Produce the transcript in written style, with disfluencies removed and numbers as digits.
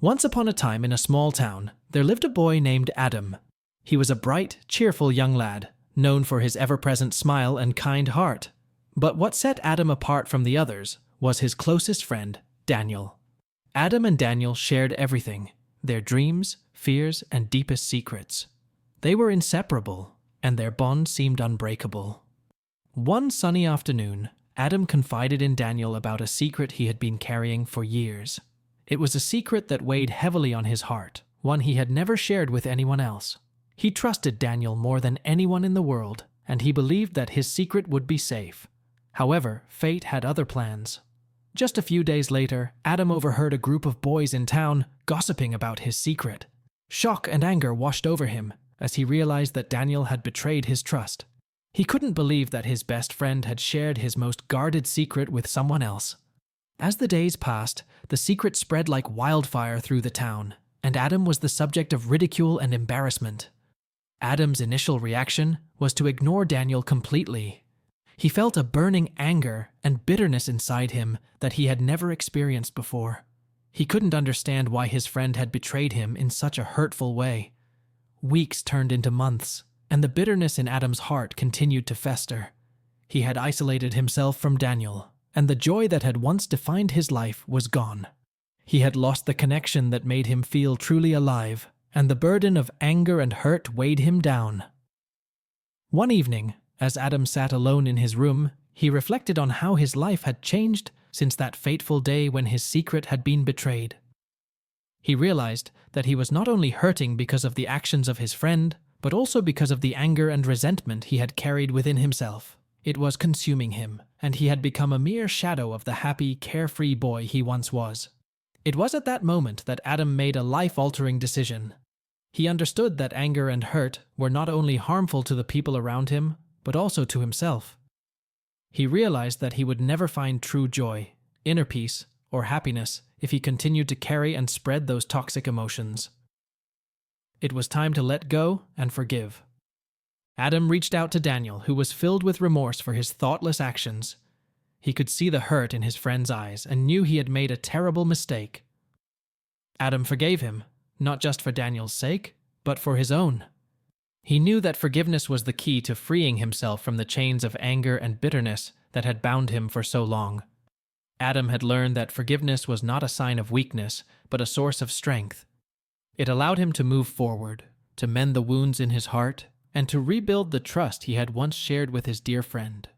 Once upon a time in a small town, there lived a boy named Adam. He was a bright, cheerful young lad, known for his ever-present smile and kind heart. But what set Adam apart from the others was his closest friend, Daniel. Adam and Daniel shared everything, their dreams, fears, and deepest secrets. They were inseparable, and their bond seemed unbreakable. One sunny afternoon, Adam confided in Daniel about a secret he had been carrying for years. It was a secret that weighed heavily on his heart, one he had never shared with anyone else. He trusted Daniel more than anyone in the world, and he believed that his secret would be safe. However, fate had other plans. Just a few days later, Adam overheard a group of boys in town gossiping about his secret. Shock and anger washed over him as he realized that Daniel had betrayed his trust. He couldn't believe that his best friend had shared his most guarded secret with someone else. As the days passed, the secret spread like wildfire through the town, and Adam was the subject of ridicule and embarrassment. Adam's initial reaction was to ignore Daniel completely. He felt a burning anger and bitterness inside him that he had never experienced before. He couldn't understand why his friend had betrayed him in such a hurtful way. Weeks turned into months, and the bitterness in Adam's heart continued to fester. He had isolated himself from Daniel, and the joy that had once defined his life was gone. He had lost the connection that made him feel truly alive, and the burden of anger and hurt weighed him down. One evening, as Adam sat alone in his room, he reflected on how his life had changed since that fateful day when his secret had been betrayed. He realized that he was not only hurting because of the actions of his friend, but also because of the anger and resentment he had carried within himself. It was consuming him, and he had become a mere shadow of the happy, carefree boy he once was. It was at that moment that Adam made a life-altering decision. He understood that anger and hurt were not only harmful to the people around him, but also to himself. He realized that he would never find true joy, inner peace, or happiness if he continued to carry and spread those toxic emotions. It was time to let go and forgive. Adam reached out to Daniel, who was filled with remorse for his thoughtless actions. He could see the hurt in his friend's eyes and knew he had made a terrible mistake. Adam forgave him, not just for Daniel's sake, but for his own. He knew that forgiveness was the key to freeing himself from the chains of anger and bitterness that had bound him for so long. Adam had learned that forgiveness was not a sign of weakness, but a source of strength. It allowed him to move forward, to mend the wounds in his heart, and to rebuild the trust he had once shared with his dear friend.